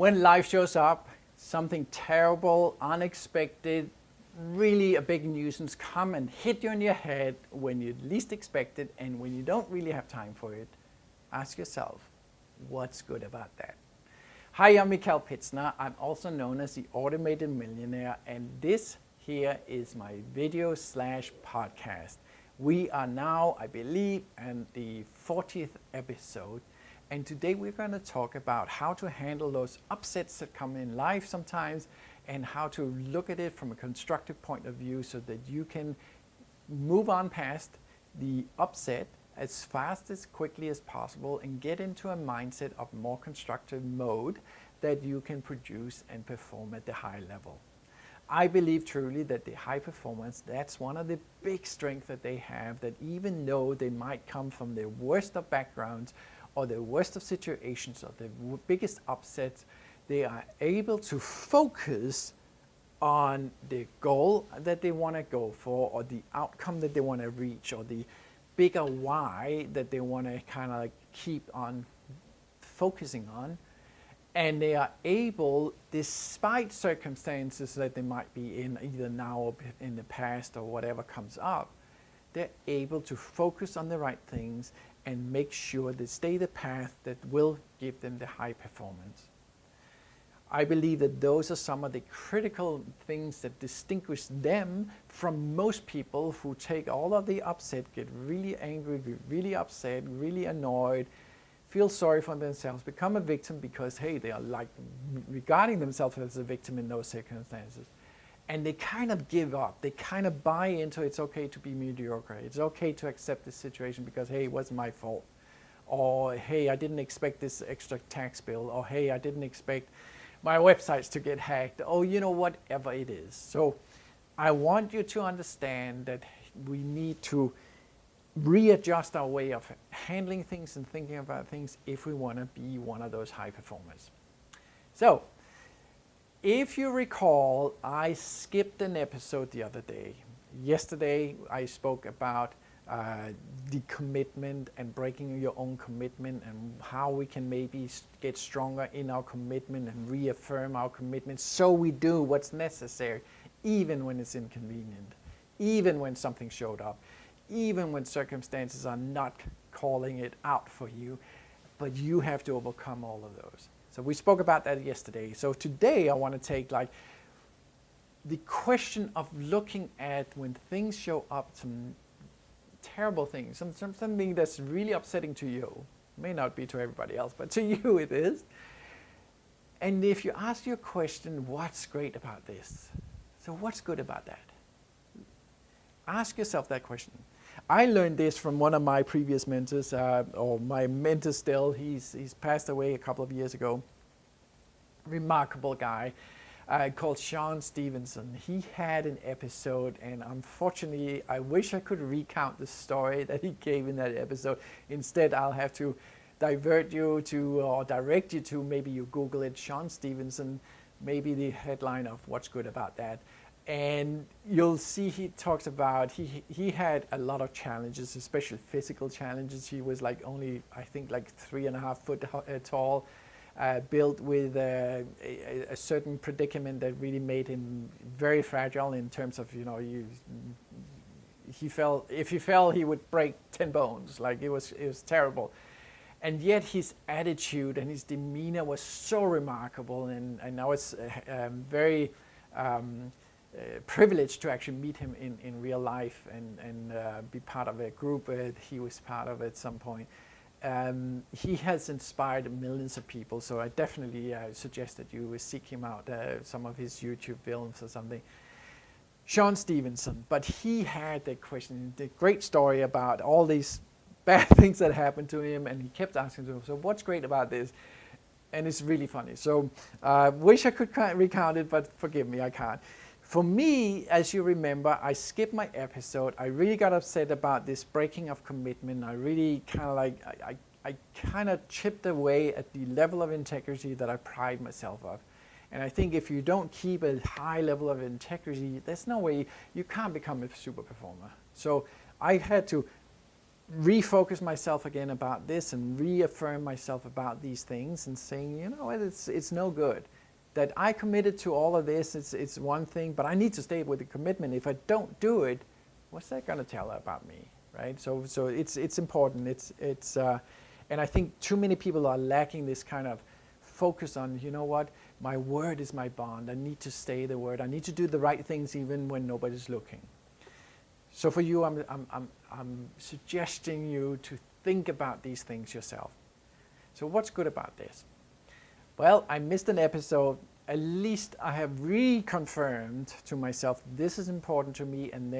When life shows up, something terrible, unexpected, really a big nuisance come and hit you in your head when you least expect it and when you don't really have time for it, ask yourself, what's good about that? Hi, I'm Mikael Pitsner. I'm also known as the Automated Millionaire, and this here is my video/podcast. We are now, I believe, in the 40th episode, and today we're going to talk about how to handle those upsets that come in life sometimes and how to look at it from a constructive point of view so that you can move on past the upset as fast as quickly as possible and get into a mindset of more constructive mode that you can produce and perform at the high level. I believe truly that the high performance, that's one of the big strengths that they have, that even though they might come from the worst of backgrounds or the worst of situations or the biggest upsets, they are able to focus on the goal that they want to go for or the outcome that they want to reach or the bigger why that they want to kind of keep on focusing on. And they are able, despite circumstances that they might be in either now or in the past or whatever comes up, they're able to focus on the right things and make sure they stay the path that will give them the high performance. I believe that those are some of the critical things that distinguish them from most people who take all of the upset, get really angry, get really upset, really annoyed, feel sorry for themselves, become a victim because, hey, they are like regarding themselves as a victim in those circumstances. And they kind of give up. They kind of buy into it's okay to be mediocre. It's okay to accept this situation because, hey, it wasn't my fault. Or, hey, I didn't expect this extra tax bill. Or, hey, I didn't expect my websites to get hacked. Or, whatever it is. So I want you to understand that we need to readjust our way of handling things and thinking about things if we want to be one of those high performers. So, if you recall, I skipped an episode the other day. Yesterday, I spoke about the commitment and breaking your own commitment and how we can maybe get stronger in our commitment and reaffirm our commitment so we do what's necessary, even when it's inconvenient, even when something showed up, even when circumstances are not calling it out for you, but you have to overcome all of those. So we spoke about that yesterday. So today I want to take the question of looking at when things show up, some terrible things, something that's really upsetting to you. May not be to everybody else, but to you it is. And if you ask your question, what's great about this? So what's good about that? Ask yourself that question. I learned this from one of my previous mentors, or my mentor still. He's passed away a couple of years ago. Remarkable guy called Sean Stevenson. He had an episode, and unfortunately, I wish I could recount the story that he gave in that episode. Instead, I'll have to divert you to, or direct you to, maybe you Google it, Sean Stevenson, maybe the headline of what's good about that. And you'll see he talks about, he had a lot of challenges, especially physical challenges. He was only, I think, 3.5 foot tall, built with a certain predicament that really made him very fragile in terms of, if he fell, he would break 10 bones. It was terrible. And yet his attitude and his demeanor was so remarkable, and I was very privileged to actually meet him in real life and be part of a group that he was part of at some point. He has inspired millions of people, so I definitely suggest that you seek him out, some of his YouTube films or something. Sean Stevenson, but he had the question, the great story about all these bad things that happened to him, and he kept asking him, so what's great about this? And it's really funny. So I wish I could recount it, but forgive me, I can't. For me, as you remember, I skipped my episode. I really got upset about this breaking of commitment. I really I kind of chipped away at the level of integrity that I pride myself of. And I think if you don't keep a high level of integrity, there's no way, you can't become a super performer. So I had to refocus myself again about this and reaffirm myself about these things and saying, you know what, it's no good. That I committed to all of this, it's one thing, but I need to stay with the commitment. If I don't do it, what's that going to tell about me, right? So it's important. And I think too many people are lacking this kind of focus on, you know what, my word is my bond. I need to stay the word. I need to do the right things even when nobody's looking. So for you, I'm suggesting you to think about these things yourself. So what's good about this? Well, I missed an episode. At least I have reconfirmed to myself, this is important to me, and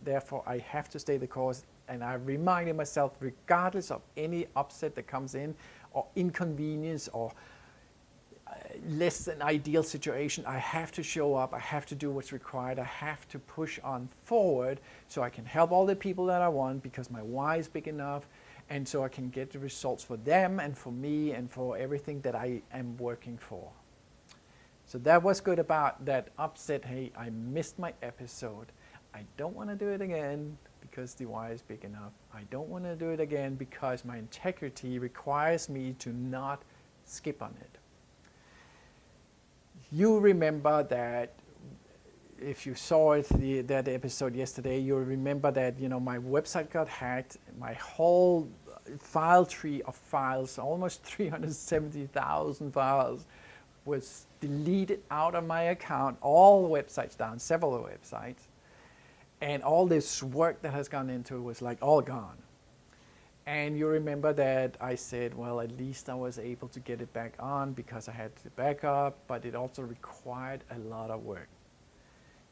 therefore I have to stay the course. And I reminded myself, regardless of any upset that comes in, or inconvenience, or less than ideal situation, I have to show up, I have to do what's required, I have to push on forward so I can help all the people that I want because my why is big enough, and so I can get the results for them and for me and for everything that I am working for. So that was good about that upset. Hey, I missed my episode. I don't want to do it again because the why is big enough. I don't want to do it again because my integrity requires me to not skip on it. You remember that if you saw it, that episode yesterday, you'll remember that, you know, my website got hacked. My whole file tree of files, almost 370,000 files, was deleted out of my account. All the websites down, several websites. And all this work that has gone into it was like all gone. And you remember that I said, well, at least I was able to get it back on because I had to back up, but it also required a lot of work.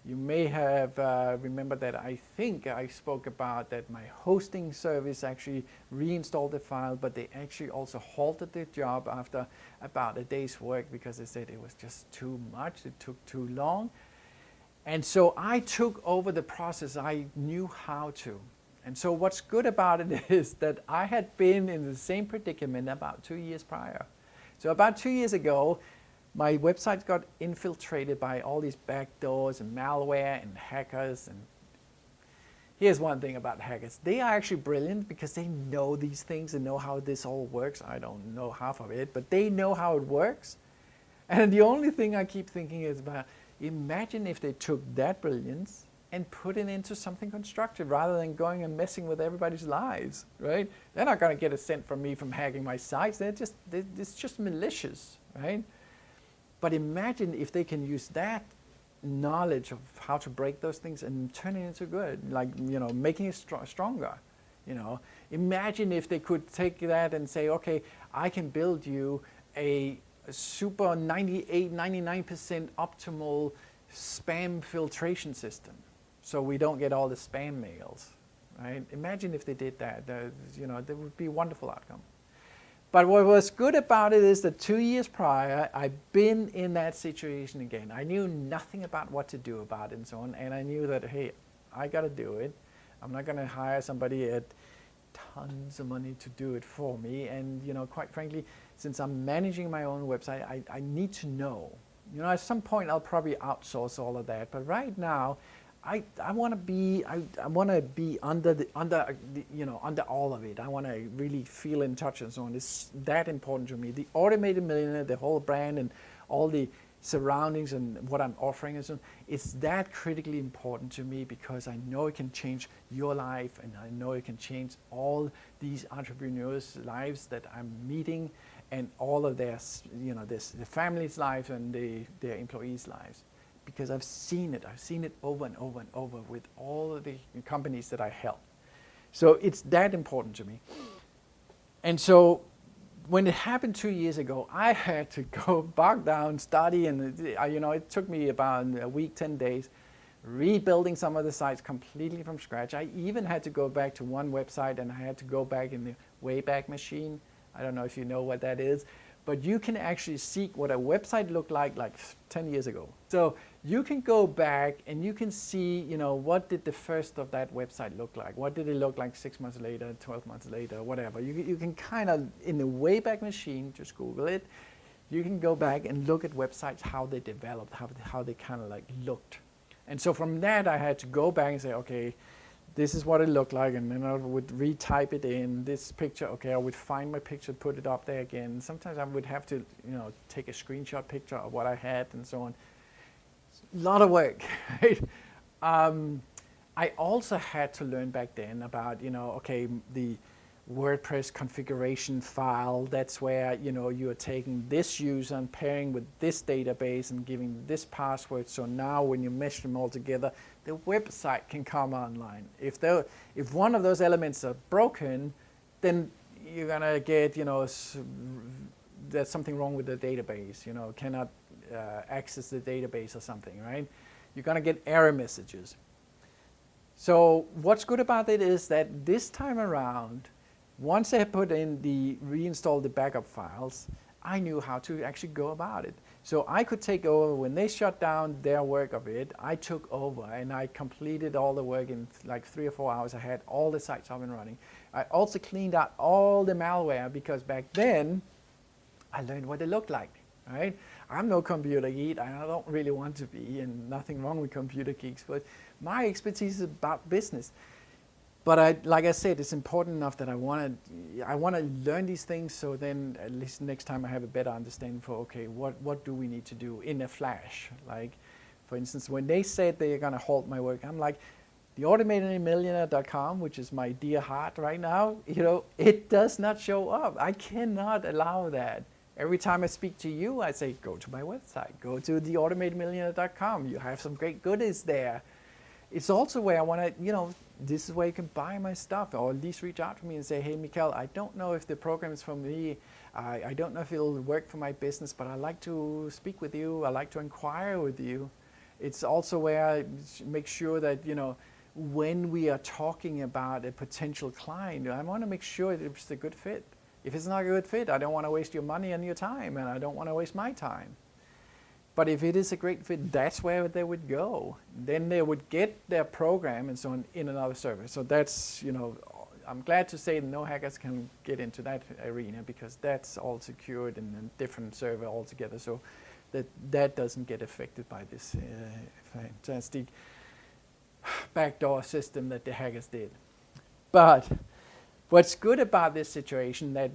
You may have remembered that I think I spoke about that my hosting service actually reinstalled the file, but they actually also halted the job after about a day's work because they said it was just too much, it took too long. And so I took over the process. I knew how to. And so what's good about it is that I had been in the same predicament about 2 years prior. So about 2 years ago, my website got infiltrated by all these backdoors and malware and hackers. And here's one thing about hackers. They are actually brilliant because they know these things and know how this all works. I don't know half of it, but they know how it works. And the only thing I keep thinking is about, imagine if they took that brilliance and put it into something constructive rather than going and messing with everybody's lives, right? They're not going to get a cent from me from hacking my sites. It's just malicious, right? But imagine if they can use that knowledge of how to break those things and turn it into good, like, you know, making it stronger, you know. Imagine if they could take that and say, okay, I can build you a super 98, 99% optimal spam filtration system, so we don't get all the spam mails, right? Imagine if they did that. You know, that would be a wonderful outcome. But what was good about it is that 2 years prior, I've been in that situation again. I knew nothing about what to do about it and so on, and I knew that, hey, I got to do it. I'm not going to hire somebody at tons of money to do it for me. And, you know, quite frankly, since I'm managing my own website, I need to know. You know, at some point I'll probably outsource all of that. But right now, I want to be under all of it. I want to really feel in touch and so on. It's that important to me. The Automated Millionaire, the whole brand and all the surroundings and what I'm offering and so on, it's that critically important to me because I know it can change your life and I know it can change all these entrepreneurs' lives that I'm meeting and all of their, you know, the family's lives and their employees' lives. Because I've seen it over and over and over with all of the companies that I help. So it's that important to me. And so when it happened 2 years ago, I had to go back down, study, and you know, it took me about a week, 10 days, rebuilding some of the sites completely from scratch. I even had to go back to one website and I had to go back in the Wayback Machine. I don't know if you know what that is. But you can actually see what a website looked like 10 years ago. So you can go back and you can see, you know, what did the first of that website look like? What did it look like 6 months later, 12 months later, whatever. You can kind of, in the Wayback Machine, just Google it, you can go back and look at websites, how they developed, how they kind of like looked. And so from that, I had to go back and say, okay, this is what it looked like, and then I would retype it in this picture. Okay, I would find my picture, put it up there again. Sometimes I would have to, take a screenshot picture of what I had and so on. A lot of work, right? I also had to learn back then about, okay, the WordPress configuration file. That's where, you're taking this user and pairing with this database and giving this password. So now when you mesh them all together, the website can come online. If one of those elements are broken, then you're gonna get, there's something wrong with the database, cannot access the database or something, right? You're gonna get error messages. So what's good about it is that this time around, once I put in reinstall the backup files, I knew how to actually go about it. So I could take over when they shut down their work of it. I took over and I completed all the work in like 3 or 4 hours. I had all the sites up and running. I also cleaned out all the malware because back then I learned what it looked like, right? I'm no computer geek, and I don't really want to be, and nothing wrong with computer geeks, but my expertise is about business. But like I said, it's important enough that I want to learn these things, so then at least next time I have a better understanding for, okay, what do we need to do in a flash? Like, for instance, when they said they're going to halt my work, I'm like, the automatedmillionaire.com, which is my dear heart right now, it does not show up. I cannot allow that. Every time I speak to you, I say, go to my website, go to theautomatedmillionaire.com. You have some great goodies there. It's also where I want to, this is where you can buy my stuff, or at least reach out to me and say, hey, Mikael, I don't know if the program is for me. I don't know if it'll work for my business, but I'd like to speak with you. I'd like to inquire with you. It's also where I make sure that, when we are talking about a potential client, I want to make sure that it's a good fit. If it's not a good fit, I don't want to waste your money and your time, and I don't want to waste my time. But if it is a great fit, that's where they would go. Then they would get their program and so on in another server. So that's, I'm glad to say no hackers can get into that arena, because that's all secured in a different server altogether. So that doesn't get affected by this fantastic backdoor system that the hackers did. But what's good about this situation that,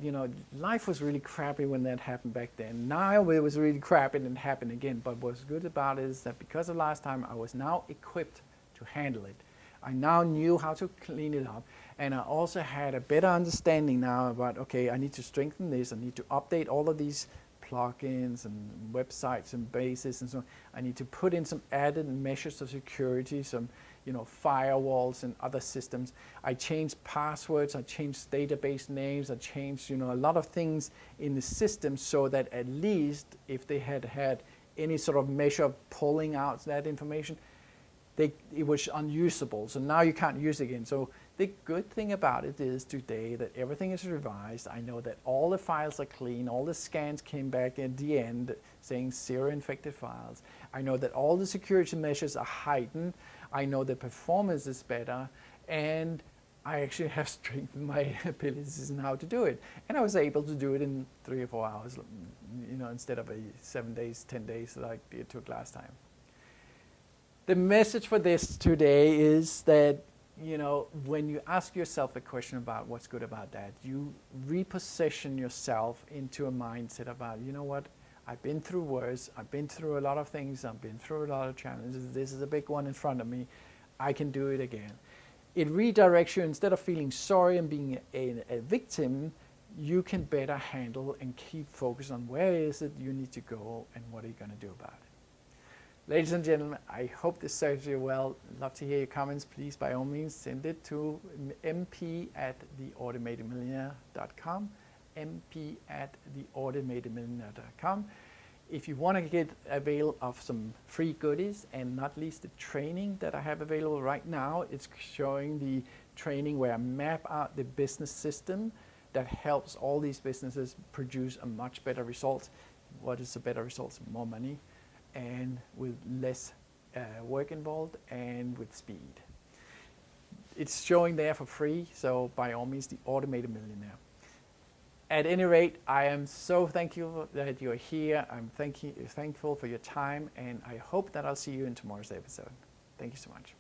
life was really crappy when that happened back then. Now it was really crappy and it happened again. But what's good about it is that because of last time, I was now equipped to handle it. I now knew how to clean it up. And I also had a better understanding now about, okay, I need to strengthen this. I need to update all of these plugins and websites and bases and so on. I need to put in some added measures of security, some firewalls and other systems. I changed passwords, I changed database names, I changed, a lot of things in the system, so that at least if they had any sort of measure of pulling out that information, it was unusable. So now you can't use it again. So the good thing about it is today that everything is revised. I know that all the files are clean. All the scans came back at the end saying 0 infected files. I know that all the security measures are heightened. I know the performance is better, and I actually have strengthened my abilities in how to do it. And I was able to do it in 3 or 4 hours, instead of 7 days, 10 days like it took last time. The message for this today is that, when you ask yourself a question about what's good about that, you reposition yourself into a mindset about, what, I've been through worse, I've been through a lot of things, I've been through a lot of challenges, this is a big one in front of me, I can do it again. It redirects you. Instead of feeling sorry and being a victim, you can better handle and keep focused on where is it you need to go and what are you going to do about it. Ladies and gentlemen, I hope this serves you well. Love to hear your comments. Please, by all means, send it to mp@theautomatedmillionaire.com, mp@theautomatedmillionaire.com. If you want to get avail of some free goodies, and not least the training that I have available right now, it's showing the training where I map out the business system that helps all these businesses produce a much better result. What is a better result? More money, and with less work involved, and with speed. It's showing there for free, so by all means, the Automated Millionaire. At any rate, I am so thankful that you're here. I'm thankful for your time, and I hope that I'll see you in tomorrow's episode. Thank you so much.